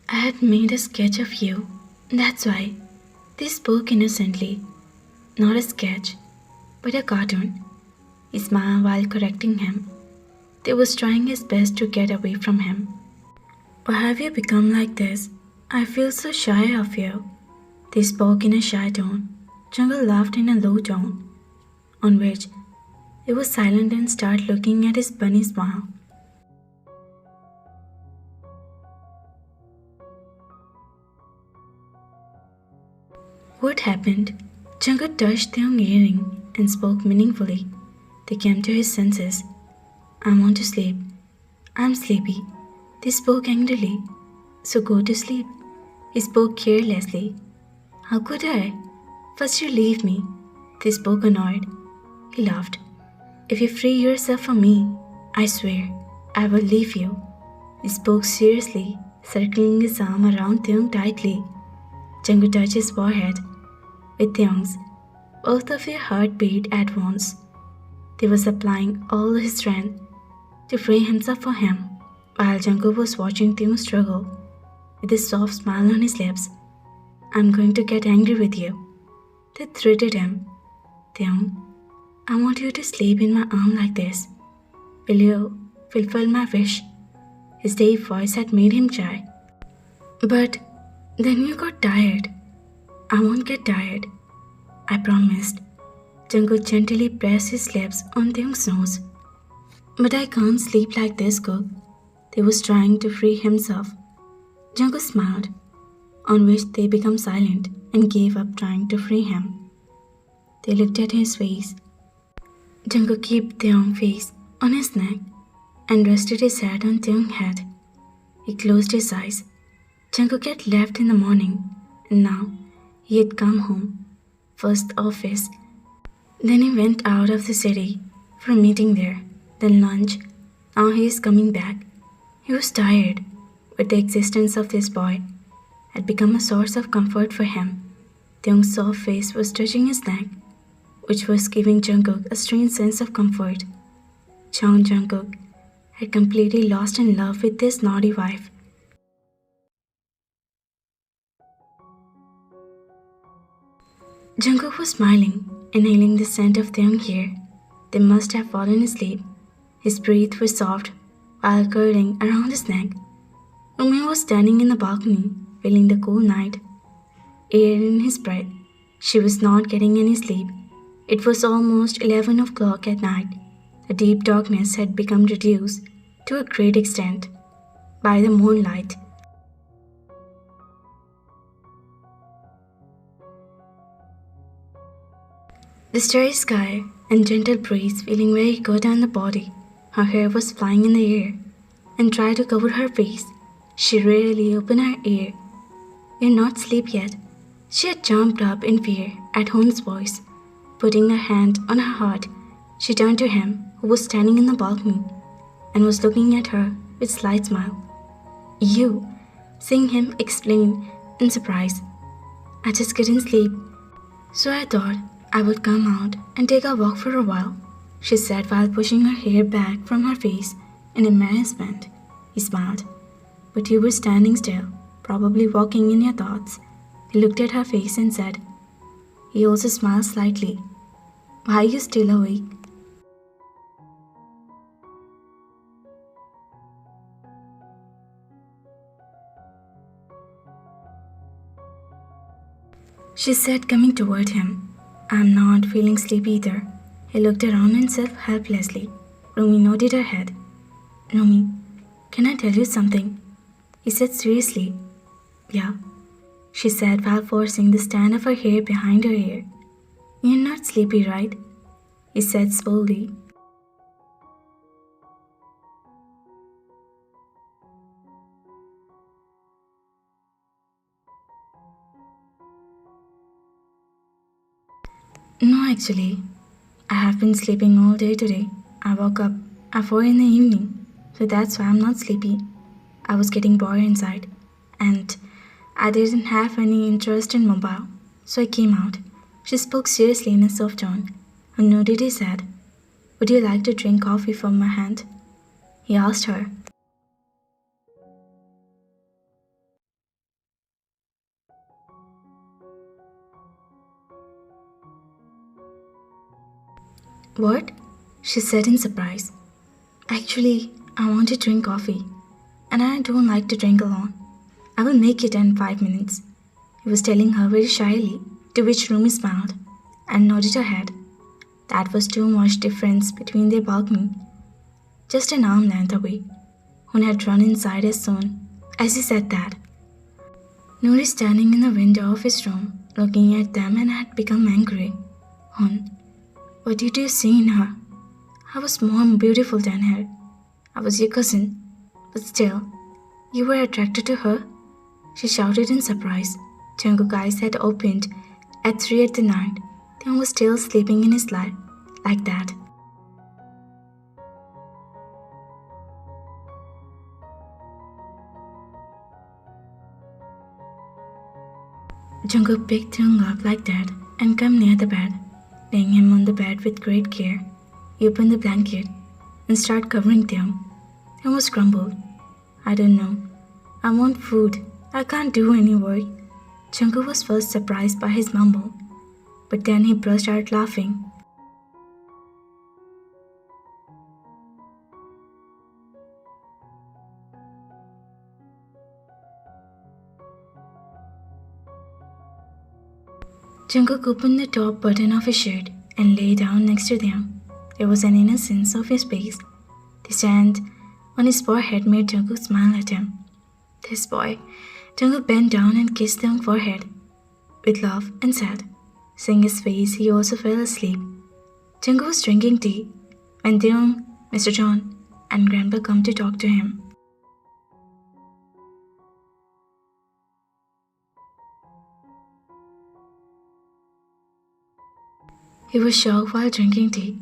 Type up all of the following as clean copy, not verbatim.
I had made a sketch of you. That's why. They spoke innocently. Not a sketch, but a cartoon. He smiled while correcting him. They was trying his best to get away from him. Why have you become like this? I feel so shy of you. They spoke in a shy tone. Jungle laughed in a low tone, on which he was silent and started looking at his bunny smile. What happened? Jungkook touched Taehyung's earring and spoke meaningfully. They came to his senses. I want to sleep. I'm sleepy. They spoke angrily. So go to sleep. He spoke carelessly. How could I? First you leave me. They spoke annoyed. He laughed. If you free yourself from me, I swear, I will leave you. He spoke seriously, circling his arm around Taehyung tightly. Jungkook touched his forehead with Taehyung's. Both of their heart beat at once. They was applying all his strength to free himself for him, while Jungkook was watching Taehyung struggle with a soft smile on his lips. I'm going to get angry with you. They threatened him. Taehyung, I want you to sleep in my arm like this. Will you fulfill my wish? His deep voice had made him shy. But then you got tired. I won't get tired. I promised. Jungkook gently pressed his lips on Taehyung's nose. But I can't sleep like this, Cook. They was trying to free himself. Jungkook smiled, on which they became silent and gave up trying to free him. They looked at his face. Jungkook kept Taehyung's face on his neck and rested his head on Taehyung's head. He closed his eyes. Jungkook had left in the morning, and now he had come home. First office, then he went out of the city for a meeting there, then lunch. Now he is coming back. He was tired, but the existence of this boy had become a source of comfort for him. Taehyung's soft face was touching his neck, which was giving Jungkook a strange sense of comfort. Jungkook had completely lost in love with his naughty wife. Jungkook was smiling, inhaling the scent of Taehyung's hair. They must have fallen asleep. His breath was soft while curling around his neck. Rumi was standing in the balcony, feeling the cool night air in his breath. She was not getting any sleep. It was almost 11 o'clock at night. The deep darkness had become reduced to a great extent by the moonlight. The starry sky and gentle breeze feeling very good on the body. Her hair was flying in the air and tried to cover her face. She rarely opened her ear. You're not asleep yet. She had jumped up in fear at Hoon's voice. Putting her hand on her heart, she turned to him, who was standing in the balcony, and was looking at her with a slight smile. You, seeing him explain in surprise. I just couldn't sleep, so I thought I would come out and take a walk for a while, she said while pushing her hair back from her face in embarrassment. He smiled. But you were standing still, probably walking in your thoughts. He looked at her face and said. He also smiled slightly. Why are you still awake? She said, coming toward him. I'm not feeling sleepy either. He looked around himself helplessly. Rumi nodded her head. Rumi, can I tell you something? He said seriously. Yeah, she said while forcing the stand of her hair behind her ear. You're not sleepy, right? He said slowly. No, actually. I have been sleeping all day today. I woke up at 4 in the evening, so that's why I'm not sleepy. I was getting bored inside, and I didn't have any interest in mobile, so I came out. She spoke seriously in a soft tone, and nodded his head. Would you like to drink coffee from my hand? He asked her. What? She said in surprise. Actually, I want to drink coffee, and I don't like to drink alone. I will make it in 5 minutes. He was telling her very shyly, to which Rumi smiled and nodded her head. That was too much difference between their balcony, just an arm length away. Hun had run inside as soon as he said that. Noor standing in the window of his room, looking at them and had become angry. Hun, what did you see in her? I was more beautiful than her. I was your cousin, but still, you were attracted to her? She shouted in surprise. Jungkook's eyes had opened at 3 at the night. Taehyung was still sleeping in his lap, like that. Jungkook picked Taehyung up like that and came near the bed, laying him on the bed with great care. He opened the blanket and started covering Taehyung. Taehyung was grumbled. I don't know. I want food. I can't do any work. Jungkook was first surprised by his mumble, but then he burst out laughing. Jungkook opened the top button of his shirt and lay down next to them. There was an innocence of his face. The sand on his forehead made Jungkook smile at him. This boy. Jungkook bent down and kissed Taehyung's forehead with love and said, seeing his face, he also fell asleep. Jungkook was drinking tea when Taehyung, Mr. John, and Grandpa come to talk to him. He was shocked while drinking tea.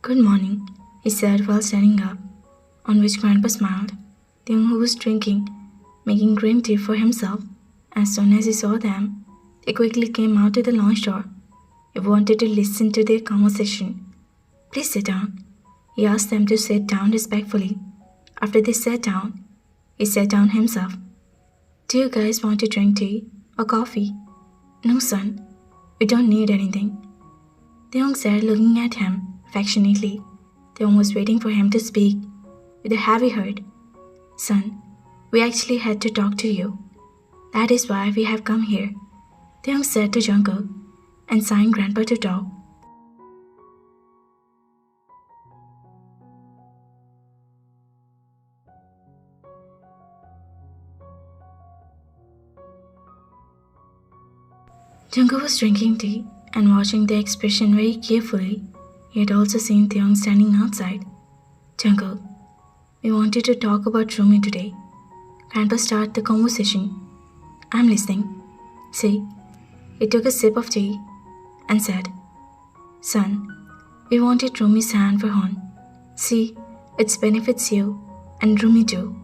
Good morning, he said while standing up, on which Grandpa smiled. Taehyung, who was drinking, making green tea for himself, as soon as he saw them, he quickly came out to the lounge door. He wanted to listen to their conversation. Please sit down. He asked them to sit down respectfully. After they sat down, he sat down himself. Do you guys want to drink tea or coffee? No, son. We don't need anything. Taehyung said, looking at him affectionately. Taehyung was waiting for him to speak with a heavy heart. Son, we actually had to talk to you. That is why we have come here, Taehyung said to Jungkook and signed Grandpa to talk. Jungkook was drinking tea and watching the expression very carefully. He had also seen Taehyung standing outside. Jungkook, we wanted to talk about Rumi today. Grandpa started the conversation. I'm listening. See, he took a sip of tea and said, Son, we wanted Rumi's hand for Hon. See, it benefits you and Rumi too.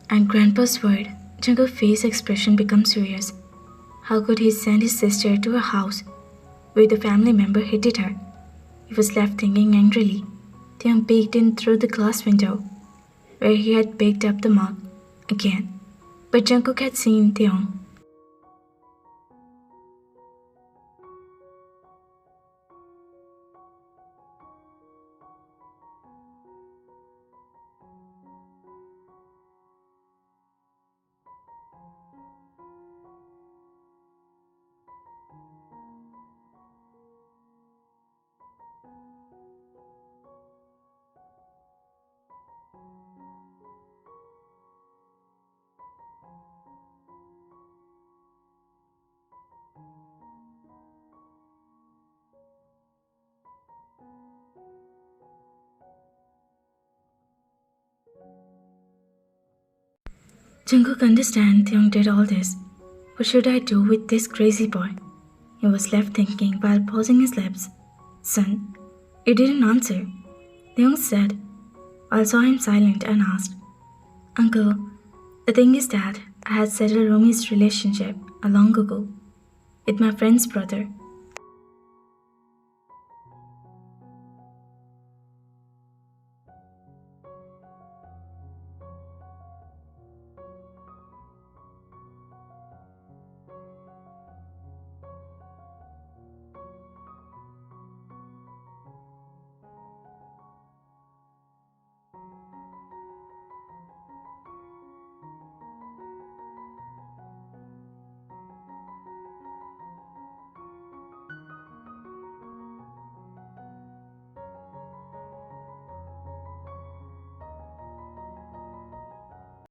At Grandpa's word, Jungkook's face expression becomes serious. How could he send his sister to a house where the family member hated her? He was left thinking angrily. Taehyung peeked in through the glass window, where he had picked up the mug again. But Jungkook had seen Taehyung. Jungkook understands Taehyung did all this. What should I do with this crazy boy? He was left thinking while pausing his lips. Son, you didn't answer. Taehyung said. I saw him silent and asked, Uncle, the thing is that I had settled Romi's relationship long ago with my friend's brother.